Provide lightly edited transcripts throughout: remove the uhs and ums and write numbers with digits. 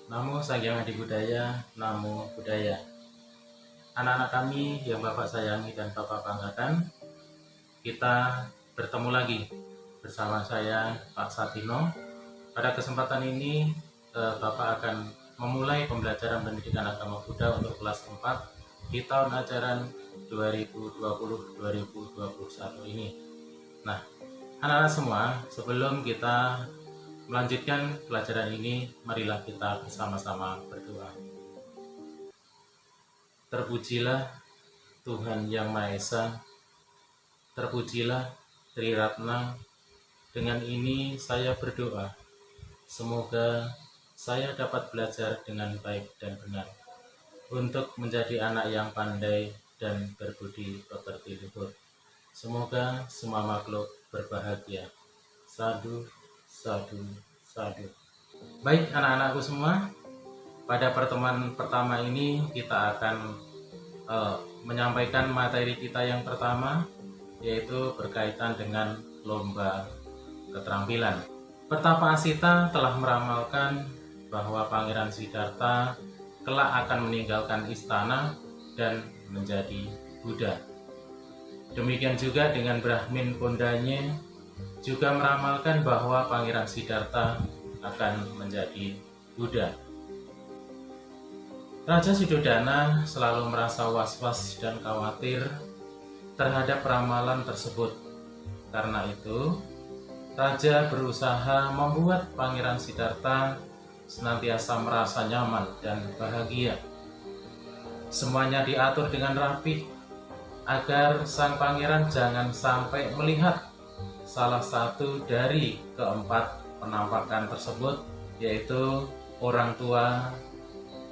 Namo Sang Hyang Adi Budaya, Namo Buddhaya. Anak-anak kami yang Bapak sayangi dan Bapak banggakan, kita bertemu lagi bersama saya Pak Satino. Pada kesempatan ini Bapak akan memulai pembelajaran pendidikan agama Buddha untuk kelas 4 di tahun ajaran 2020-2021 ini. Nah, anak-anak semua, sebelum kita melanjutkan pelajaran ini, marilah kita bersama-sama berdoa. Terpujilah Tuhan Yang Maha Esa, terpujilah Tri Ratna. Dengan ini saya berdoa, semoga saya dapat belajar dengan baik dan benar, untuk menjadi anak yang pandai dan berbudi pekerti luhur. Semoga semua makhluk berbahagia. Sadu, sadu, sadu. Baik anak-anakku semua, pada pertemuan pertama ini kita akan menyampaikan materi kita yang pertama, yaitu berkaitan dengan lomba keterampilan. Pertapa Asita telah meramalkan bahwa Pangeran Siddhartha kelak akan meninggalkan istana dan menjadi Buddha. Demikian juga dengan Brahmin Kondanya juga meramalkan bahwa Pangeran Siddhartha akan menjadi Buddha. Raja Suddhodana selalu merasa was-was dan khawatir terhadap ramalan tersebut. Karena itu, Raja berusaha membuat Pangeran Siddhartha senantiasa merasa nyaman dan bahagia. Semuanya diatur dengan rapi agar sang pangeran jangan sampai melihat salah satu dari keempat penampakan tersebut, yaitu orang tua,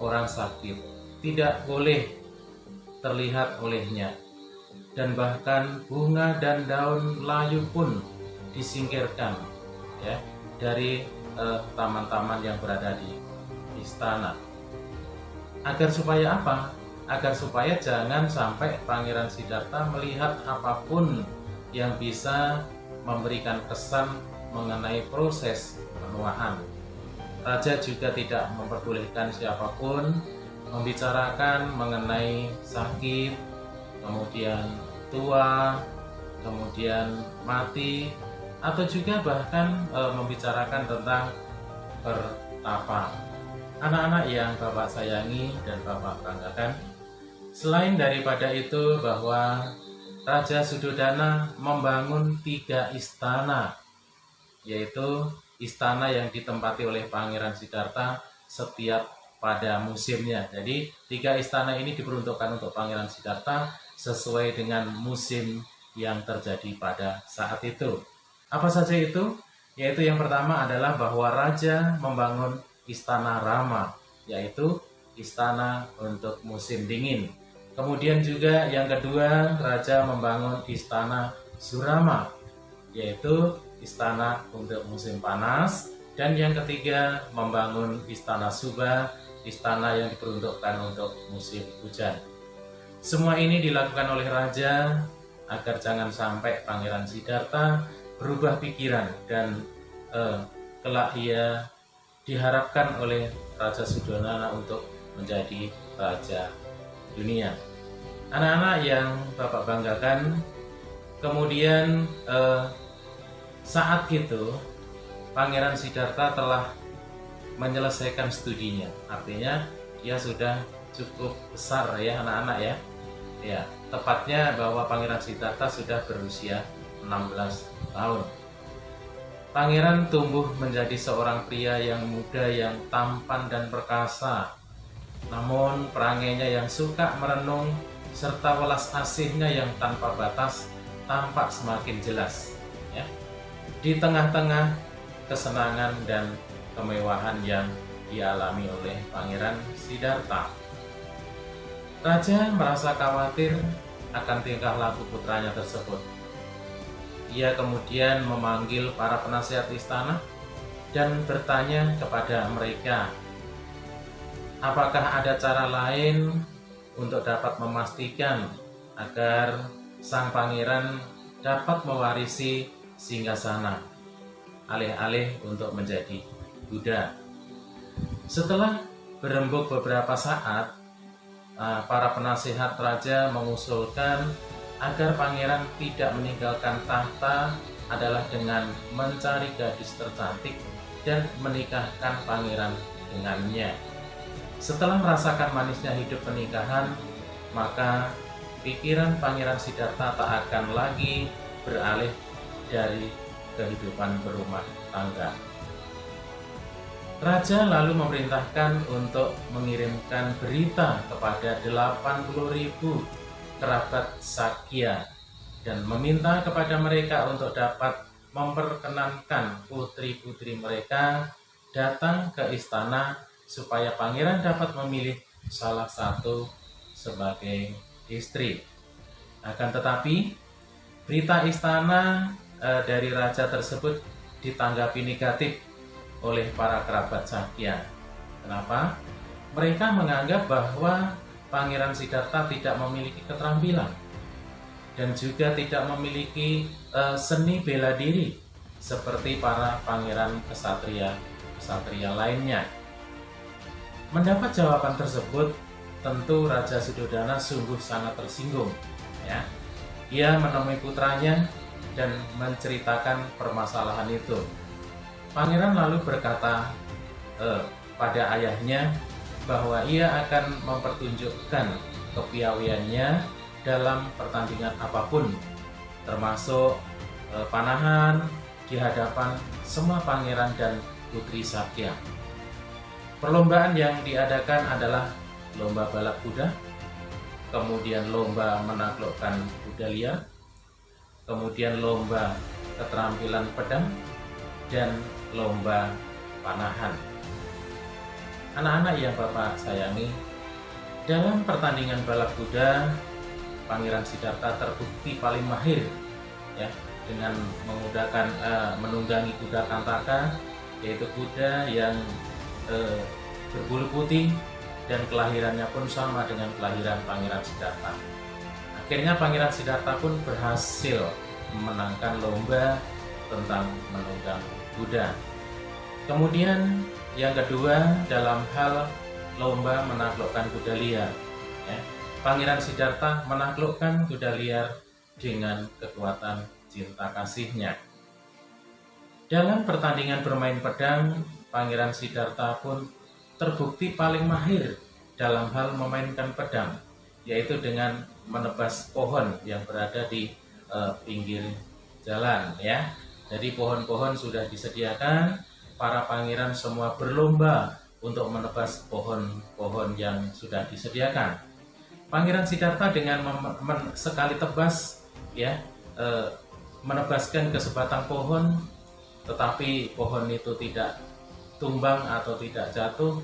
orang sakit, tidak boleh terlihat olehnya, dan bahkan bunga dan daun layu pun disingkirkan ya dari taman-taman yang berada di istana. Agar supaya apa? Agar supaya jangan sampai Pangeran Siddhartha melihat apapun yang bisa memberikan kesan mengenai proses penuaan. Raja juga tidak memperbolehkan siapapun membicarakan mengenai sakit, kemudian tua, kemudian mati, atau juga bahkan membicarakan tentang pertapa. Anak-anak yang Bapak sayangi dan Bapak banggakan, selain daripada itu bahwa Raja Suddhodana membangun 3 istana, yaitu istana yang ditempati oleh Pangeran Siddhartha setiap pada musimnya. Jadi 3 istana ini diperuntukkan untuk Pangeran Siddhartha sesuai dengan musim yang terjadi pada saat itu. Apa saja itu? Yaitu yang pertama adalah bahwa Raja membangun istana Rama, yaitu istana untuk musim dingin. Kemudian juga yang kedua, Raja membangun istana Surama, yaitu istana untuk musim panas. Dan yang ketiga, membangun istana Subha, istana yang diperuntukkan untuk musim hujan. Semua ini dilakukan oleh Raja agar jangan sampai Pangeran Siddhartha berubah pikiran dan kelak ia diharapkan oleh Raja Suddhodana untuk menjadi raja dunia. Anak-anak yang Bapak banggakan, kemudian saat itu Pangeran Siddhartha telah menyelesaikan studinya. Artinya dia sudah cukup besar ya anak-anak ya. Ya, tepatnya bahwa Pangeran Siddhartha sudah berusia 16 tahun. Pangeran tumbuh menjadi seorang pria yang muda, yang tampan dan perkasa. Namun perangainya yang suka merenung serta welas asihnya yang tanpa batas tampak semakin jelas ya, di tengah-tengah kesenangan dan kemewahan yang dialami oleh Pangeran Siddhartha. Raja merasa khawatir akan tingkah laku putranya tersebut. Ia kemudian memanggil para penasihat istana dan bertanya kepada mereka, apakah ada cara lain untuk dapat memastikan agar sang pangeran dapat mewarisi singgasana alih-alih untuk menjadi Buddha. Setelah berembuk beberapa saat, para penasihat raja mengusulkan agar pangeran tidak meninggalkan tahta adalah dengan mencari gadis tercantik dan menikahkan pangeran dengannya. Setelah merasakan manisnya hidup pernikahan, maka pikiran Pangeran Siddhartha tak akan lagi beralih dari kehidupan berumah tangga. Raja lalu memerintahkan untuk mengirimkan berita kepada 80.000 kerabat Sakya dan meminta kepada mereka untuk dapat memperkenankan putri-putri mereka datang ke istana supaya pangeran dapat memilih salah satu sebagai istri. Akan tetapi, berita istana dari raja tersebut ditanggapi negatif oleh para kerabat Sakya. Kenapa? Mereka menganggap bahwa Pangeran Siddhartha tidak memiliki keterampilan dan juga tidak memiliki seni bela diri seperti para pangeran kesatria lainnya. Mendapat jawaban tersebut, tentu Raja Suddhodana sungguh sangat tersinggung. Ya. Ia menemui putranya dan menceritakan permasalahan itu. Pangeran lalu berkata pada ayahnya bahwa ia akan mempertunjukkan kepiawaiannya dalam pertandingan apapun, termasuk panahan di hadapan semua pangeran dan putri Sakya. Perlombaan yang diadakan adalah lomba balap kuda, kemudian lomba menaklukkan kuda liar, kemudian lomba keterampilan pedang, dan lomba panahan. Anak-anak yang Bapak sayangi, dalam pertandingan balap kuda, Pangeran Siddhartha terbukti paling mahir, ya, dengan menggunakan menunggangi kuda Kantaka, yaitu kuda yang berbulu putih dan kelahirannya pun sama dengan kelahiran Pangeran Siddhartha. Akhirnya Pangeran Siddhartha pun berhasil memenangkan lomba tentang menunggang kuda. Kemudian yang kedua, dalam hal lomba menaklukkan kuda liar, ya, Pangeran Siddhartha menaklukkan kuda liar dengan kekuatan cinta kasihnya. Dalam pertandingan bermain pedang, Pangeran Siddhartha pun terbukti paling mahir dalam hal memainkan pedang, yaitu dengan menebas pohon yang berada di pinggir jalan, ya. Jadi pohon-pohon sudah disediakan, para pangeran semua berlomba untuk menebas pohon-pohon yang sudah disediakan. Pangeran Siddhartha dengan sekali tebas, ya, menebaskan ke sebatang pohon, tetapi pohon itu tidak tumbang atau tidak jatuh.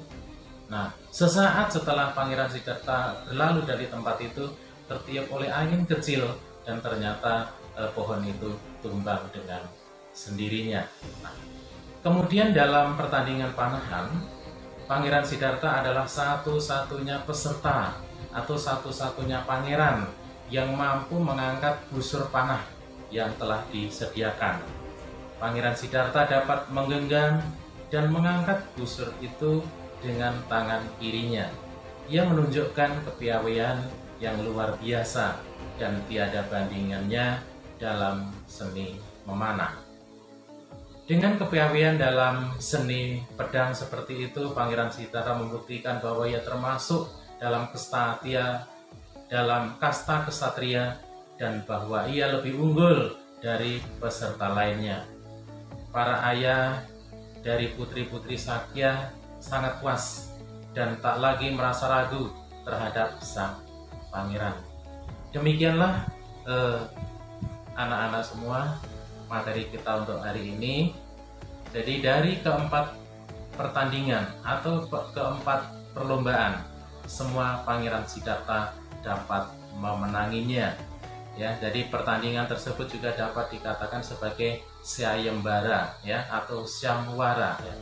Nah, sesaat setelah Pangeran Siddhartha berlalu dari tempat itu, tertiup oleh angin kecil dan ternyata pohon itu tumbang dengan sendirinya. Nah, kemudian dalam pertandingan panahan, Pangeran Siddhartha adalah satu-satunya peserta atau satu-satunya pangeran yang mampu mengangkat busur panah yang telah disediakan. Pangeran Siddhartha dapat menggenggam dan mengangkat busur itu dengan tangan kirinya. Ia menunjukkan kepiawaian yang luar biasa dan tiada bandingannya dalam seni memanah. Dengan kepiawaian dalam seni pedang seperti itu, Pangeran Siddhartha membuktikan bahwa ia termasuk dalam kasta kesatria dan bahwa ia lebih unggul dari peserta lainnya. Para ayah dari putri-putri Sakya sangat puas dan tak lagi merasa ragu terhadap sang pangeran. Demikianlah anak-anak semua, materi kita untuk hari ini. Jadi dari keempat pertandingan atau keempat perlombaan, semua Pangeran Siddhartha dapat memenanginya. Ya, jadi pertandingan tersebut juga dapat dikatakan sebagai Syayambara, ya, atau Syamwara. Ya.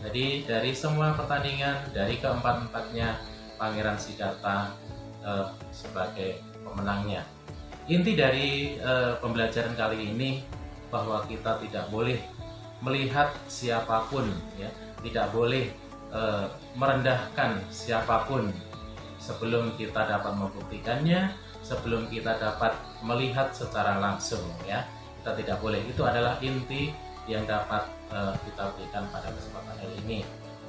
Jadi dari semua pertandingan, dari keempat-empatnya, Pangeran Siddhartha sebagai pemenangnya. Inti dari pembelajaran kali ini bahwa kita tidak boleh melihat siapapun, ya, tidak boleh merendahkan siapapun sebelum kita dapat membuktikannya, sebelum kita dapat melihat secara langsung, ya. Kita tidak boleh. Itu adalah inti yang dapat kita berikan pada kesempatan hari ini.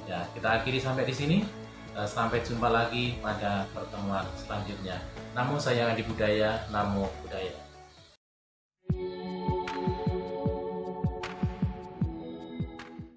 Ya, kita akhiri sampai di sini. Sampai jumpa lagi pada pertemuan selanjutnya. Namo Sayang Adi Budaya, Namo Buddhaya.